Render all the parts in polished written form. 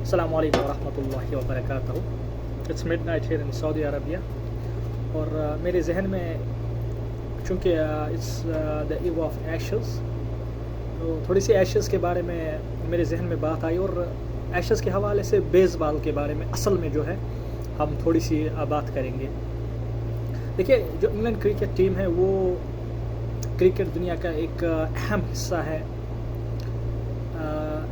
अस्सलामु अलैकुम वरहमतुल्लाहि वबरकातुहू। It's midnight here in Saudi Arabia और मेरे जहन में चूँकि it's the eve of Ashes, तो थोड़ी सी एशेस के बारे में मेरे जहन में बात आई और एशेस के हवाले से बेसबॉल के बारे में असल में जो है हम थोड़ी सी बात करेंगे। देखिए, जो इंग्लैंड क्रिकेट टीम है वो क्रिकेट दुनिया का एक अहम हिस्सा है।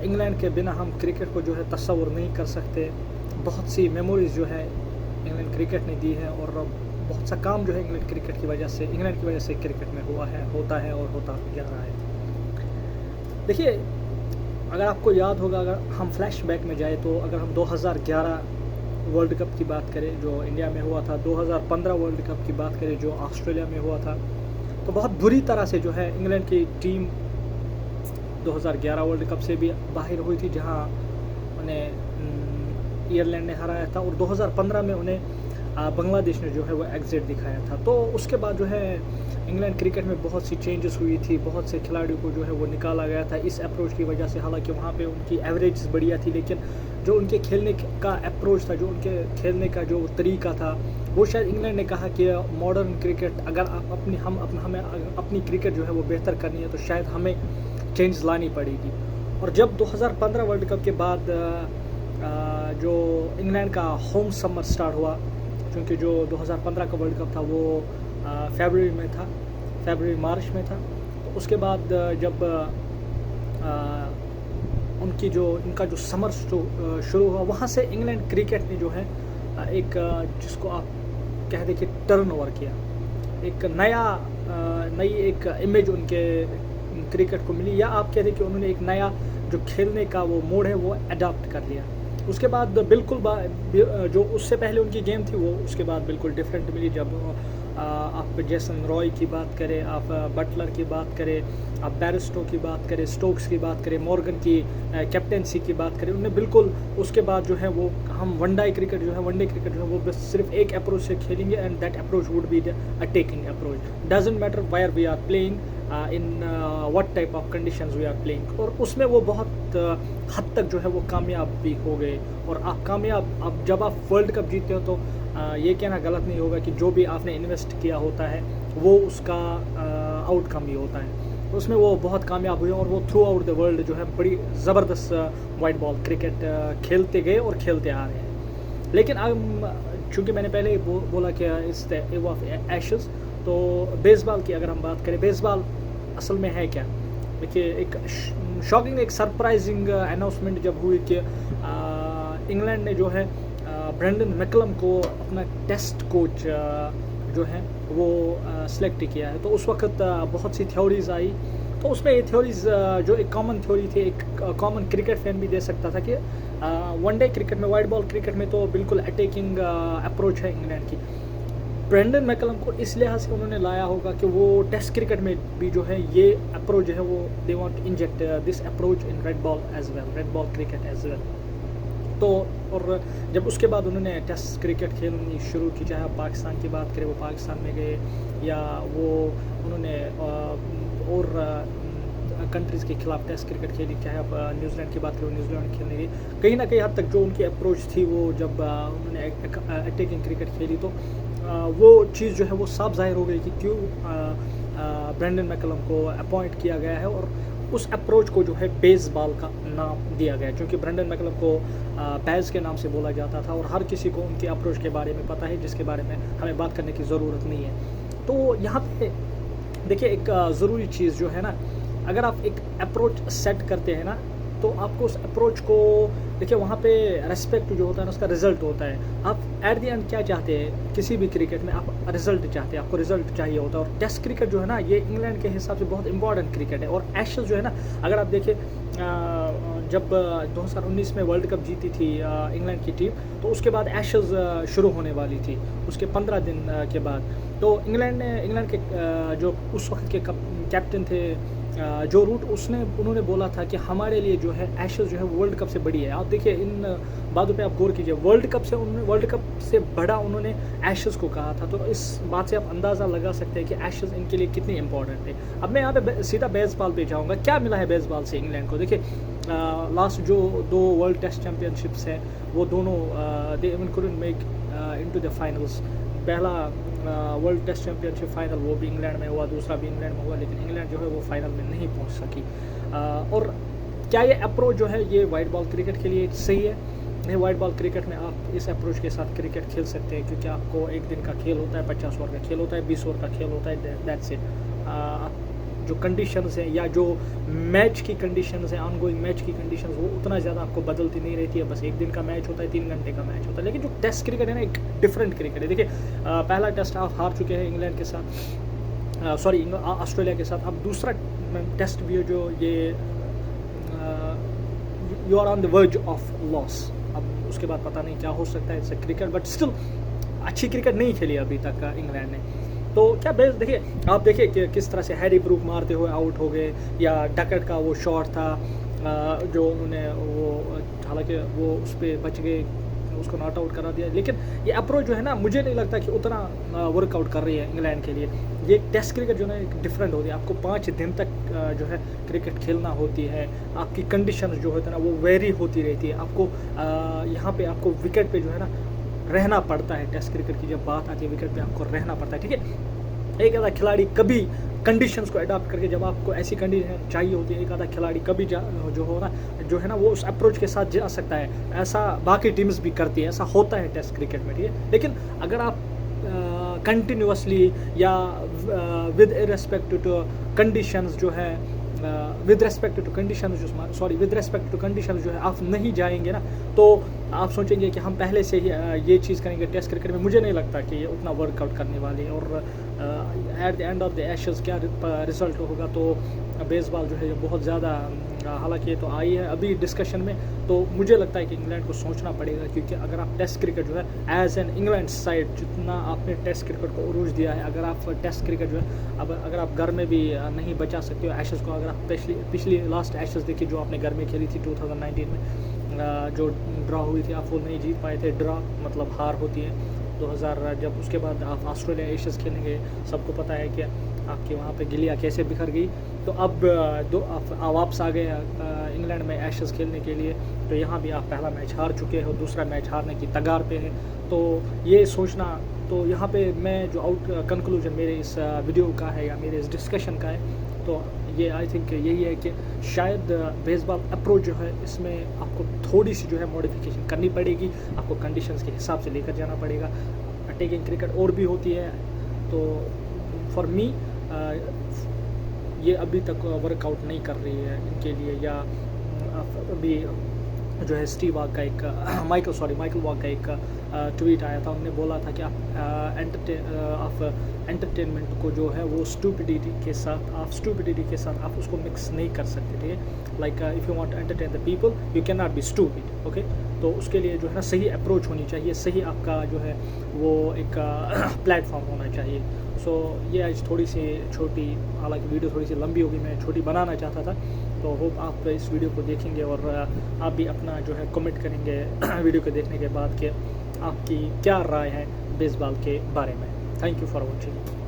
इंग्लैंड के बिना हम क्रिकेट को जो है तस्वुर नहीं कर सकते। बहुत सी मेमोरीज़ जो है इंग्लैंड क्रिकेट ने दी है और बहुत सा काम जो है इंग्लैंड की वजह से क्रिकेट में होता है और होता जा रहा है। देखिए, अगर आपको याद होगा, अगर हम फ्लैशबैक में जाए तो अगर हम 2011 वर्ल्ड कप की बात करें जो इंडिया में हुआ था, 2015 वर्ल्ड कप की बात करें जो ऑस्ट्रेलिया में हुआ था, तो बहुत बुरी तरह से जो है इंग्लैंड की टीम 2011 वर्ल्ड कप से भी बाहर हुई थी, जहां उन्हें आयरलैंड ने हराया था और 2015 में उन्हें बांग्लादेश ने जो है वो एग्जिट दिखाया था। तो उसके बाद जो है इंग्लैंड क्रिकेट में बहुत सी चेंजेस हुई थी, बहुत से खिलाड़ियों को जो है वो निकाला गया था इस अप्रोच की वजह से। हालांकि वहाँ पे उनकी एवरेज बढ़िया थी, लेकिन जो उनके खेलने का अप्रोच था, जो उनके खेलने का जो तरीका था, वो शायद इंग्लैंड ने कहा कि मॉडर्न क्रिकेट अगर हमें अपनी क्रिकेट जो है वो बेहतर करनी है तो शायद हमें चेंज लानी पड़ेगी। और जब 2015 वर्ल्ड कप के बाद जो इंग्लैंड का होम समर स्टार्ट हुआ, क्योंकि जो 2015 का वर्ल्ड कप था वो फरवरी मार्च में था, तो उसके बाद जब इनका जो समर शुरू हुआ, वहाँ से इंग्लैंड क्रिकेट ने जो है एक जिसको आप कह दें कि टर्न ओवर किया, एक नई एक इमेज उनके क्रिकेट को मिली, या आप कह दें कि उन्होंने एक नया जो खेलने का वो मोड है वो अडॉप्ट कर लिया। उसके बाद बिल्कुल जो उससे पहले उनकी गेम थी वो उसके बाद बिल्कुल डिफरेंट मिली। जब आप जेसन रॉय की बात करें, आप बटलर की बात करें, आप बैरिस्टो की बात करें, स्टोक्स की बात करें, मॉर्गन की कैप्टेंसी की बात करें, उन्हें बिल्कुल उसके बाद जो है वो हम वनडे क्रिकेट जो है वो बस सिर्फ एक अप्रोच से खेलेंगे, and that approach would be the attacking approach. Doesn't matter where we are playing, in what type of conditions we are playing. और उसमें वो बहुत हद तक जो है वो कामयाब भी हो गए। और आप जब आप वर्ल्ड कप जीतते हो तो ये कहना गलत नहीं होगा कि जो भी आपने इन्वेस्ट किया होता है वो उसका आउटकम ही होता है। तो उसमें वो बहुत कामयाब हुए और वो थ्रू आउट द वर्ल्ड जो है बड़ी ज़बरदस्त वाइट बॉल क्रिकेट खेलते गए और खेलते आ रहे हैं। लेकिन अब चूँकि मैंने पहले ही बोला कि इस द ईव ऑफ एशेस, तो बेसबॉल की अगर हम बात करें, बेसबॉल असल में है क्या? देखिए, एक शॉकिंग, एक सरप्राइजिंग अनाउंसमेंट जब हुई कि इंग्लैंड ने जो है ब्रेंडन मैकलम को अपना टेस्ट कोच जो है वो सिलेक्ट किया है। तो उस वक्त बहुत सी थ्योरीज आई, तो उसमें ये थ्योरीज जो एक कॉमन थ्योरी थी, एक कॉमन क्रिकेट फैन भी दे सकता था कि वनडे क्रिकेट में, वाइट बॉल क्रिकेट में तो बिल्कुल अटैकिंग अप्रोच है इंग्लैंड की। ब्रेंडन मैकलम को इस लिहाज से उन्होंने लाया होगा कि वो टेस्ट क्रिकेट में भी जो है ये अप्रोच जो है वो they want to inject this approach in red ball cricket as well. तो और जब उसके बाद उन्होंने टेस्ट क्रिकेट खेलनी शुरू की, चाहे आप पाकिस्तान की बात करें, वो पाकिस्तान में गए, या वो उन्होंने और कंट्रीज़ के खिलाफ टेस्ट क्रिकेट खेली, चाहे आप न्यूजीलैंड की बात करें, न्यूजीलैंड खेलने गई। कहीं ना कहीं हद तक जो उनकी अप्रोच थी वो जब उन्होंने अटैकिंग क्रिकेट खेली तो वो चीज़ जो है वो साफ जाहिर हो गई कि क्यों ब्रेंडन मैकलम को अपॉइंट किया गया है, और उस अप्रोच को जो है बेसबॉल का नाम दिया गया, क्योंकि ब्रेंडन मैकलम को बैज के नाम से बोला जाता था और हर किसी को उनके अप्रोच के बारे में पता है, जिसके बारे में हमें बात करने की ज़रूरत नहीं है। तो यहाँ पे देखिए, एक ज़रूरी चीज़ जो है ना, अगर आप एक अप्रोच सेट करते हैं ना, तो आपको उस अप्रोच को देखिए, वहाँ पे रेस्पेक्ट जो होता है ना उसका रिजल्ट होता है। आप एट द एंड क्या चाहते हैं? किसी भी क्रिकेट में आप रिजल्ट चाहते हैं, आपको रिजल्ट चाहिए होता है। और टेस्ट क्रिकेट जो है ना, ये इंग्लैंड के हिसाब से बहुत इंपॉर्टेंट क्रिकेट है। और एशेस जो है ना, अगर आप देखें जब 2019 में वर्ल्ड कप जीती थी इंग्लैंड की टीम, तो उसके बाद एशेस शुरू होने वाली थी उसके 15 दिन के बाद। तो इंग्लैंड के जो उस वक्त के कैप्टन थे जो रूट, उन्होंने बोला था कि हमारे लिए जो है एशेस जो है वर्ल्ड कप से बड़ी है। आप देखिए, इन बातों पे आप गौर कीजिए, वर्ल्ड कप से बड़ा उन्होंने एशेस को कहा था। तो इस बात से आप अंदाज़ा लगा सकते हैं कि एशेस इनके लिए कितनी इंपॉर्टेंट है। अब मैं यहाँ पे सीधा बेसबॉल पे जाऊँगा। क्या मिला है बेसबॉल से इंग्लैंड को? देखिए, लास्ट जो 2 वर्ल्ड टेस्ट चैम्पियनशिप्स हैं वो दोनों they even couldn't make into the finals. पहला वर्ल्ड टेस्ट चैम्पियनशिप फाइनल वो भी इंग्लैंड में हुआ, दूसरा भी इंग्लैंड में हुआ, लेकिन इंग्लैंड जो है वो फाइनल में नहीं पहुंच सकी। और क्या ये अप्रोच जो है ये वाइट बॉल क्रिकेट के लिए सही है? नहीं, वाइट बॉल क्रिकेट में आप इस अप्रोच के साथ क्रिकेट खेल सकते हैं, क्योंकि आपको एक दिन का खेल होता है, 50 ओवर का खेल होता है, 20 ओवर का खेल होता है, दैट्स इट। जो कंडीशंस हैं या जो मैच की कंडीशंस हैं, ऑनगोइंग मैच की कंडीशंस, वो उतना ज़्यादा आपको बदलती नहीं रहती है। बस एक दिन का मैच होता है, 3 घंटे का मैच होता है। लेकिन जो टेस्ट क्रिकेट है ना, एक डिफरेंट क्रिकेट है। देखिए, पहला टेस्ट आप हार चुके हैं इंग्लैंड के साथ, सॉरी ऑस्ट्रेलिया के साथ। अब दूसरा टेस्ट भी है जो ये you are on the verge of loss. अब उसके बाद पता नहीं क्या हो सकता है, इट्स क्रिकेट, बट स्टिल अच्छी क्रिकेट नहीं खेली अभी तक इंग्लैंड ने। तो क्या बेस्ट, देखिए आप देखिए कि किस तरह से हैरी ब्रूक मारते हुए आउट हो गए, या डकट का वो शॉट था जो उन्होंने वो, हालांकि वो उस पर बच गए, उसको नॉट आउट करा दिया। लेकिन ये अप्रोच जो है ना, मुझे नहीं लगता कि उतना वर्कआउट कर रही है इंग्लैंड के लिए। ये टेस्ट क्रिकेट जो है ना डिफरेंट होती है, आपको 5 दिन तक जो है क्रिकेट खेलना होती है, आपकी कंडीशन जो होती है ना वो वेरी होती रहती है। आपको यहाँ पे आपको विकेट पे जो है ना रहना पड़ता है। टेस्ट क्रिकेट की जब बात आती है, विकेट पे आपको रहना पड़ता है, ठीक है। एक आधा खिलाड़ी कभी कंडीशंस को अडॉप्ट करके, जब आपको ऐसी कंडीशन चाहिए होती है, एक आधा खिलाड़ी कभी जो है ना वो उस अप्रोच के साथ जा सकता है। ऐसा बाकी टीम्स भी करती है, ऐसा होता है टेस्ट क्रिकेट में, ठीक है। लेकिन अगर आप कंटिन्यूसली या विद रिस्पेक्ट टू कंडीशंस जो है, विद रेस्पेक्ट टू कंडीशन जो है आप नहीं जाएंगे ना, तो आप सोचेंगे कि हम पहले से ही ये चीज़ करेंगे टेस्ट क्रिकेट में। मुझे नहीं लगता कि ये उतना वर्कआउट करने वाली है। और at the end of the ashes क्या रिजल्ट होगा, तो बेसबॉल जो है बहुत ज़्यादा, हालांकि ये तो आई है अभी डिस्कशन में, तो मुझे लगता है कि इंग्लैंड को सोचना पड़ेगा। क्योंकि अगर आप टेस्ट क्रिकेट जो है एज एन इंग्लैंड साइड, जितना आपने टेस्ट क्रिकेट को उरूज दिया है, अगर आप टेस्ट क्रिकेट जो है अब अगर आप घर में भी नहीं बचा सकते हो एशेज़ को, अगर आप पिछली लास्ट एशेज़ देखिए जो आपने घर में खेली थी 2019 में, जो ड्रा हुई थी, आप वो नहीं जीत पाए थे। ड्रा मतलब हार होती है। 2000 जब उसके बाद आप ऑस्ट्रेलिया एशेज़ खेलेंगे, सबको पता है कि आपके वहाँ पे गिलिया कैसे बिखर गई। तो अब वापस आ गए इंग्लैंड में एशेज़ खेलने के लिए। तो यहाँ भी आप पहला मैच हार चुके हो, दूसरा मैच हारने की तगार पे है। तो ये सोचना, तो यहाँ पे मैं जो कंक्लूजन मेरे इस वीडियो का है या मेरे इस डिस्कशन का है, तो ये आई थिंक यही है कि शायद बेसबॉल अप्रोच जो है इसमें आपको थोड़ी सी जो है मॉडिफिकेशन करनी पड़ेगी, आपको कंडीशंस के हिसाब से लेकर जाना पड़ेगा। अटैकिंग क्रिकेट और भी होती है, तो फॉर मी ये अभी तक वर्कआउट नहीं कर रही है इनके लिए। या अभी जो है स्टीव वॉग का एक माइकल वॉग का एक ट्वीट आया था, उन्होंने बोला था कि आप एंटरटेनमेंट को जो है वो स्टूपिडिटी के साथ आप उसको मिक्स नहीं कर सकते, ठीक है। Like if you want to entertain the people you can not be stupid, okay. तो उसके लिए जो है ना सही अप्रोच होनी चाहिए, सही आपका जो है वो एक प्लेटफॉर्म होना चाहिए। सो ये आज थोड़ी सी छोटी, हालांकि वीडियो थोड़ी सी लंबी होगी, मैं छोटी बनाना चाहता था। तो होप आप इस वीडियो को देखेंगे और आप भी अपना जो है कमेंट करेंगे वीडियो को देखने के बाद कि आपकी क्या राय है बेसबॉल के बारे में। Thank you for watching.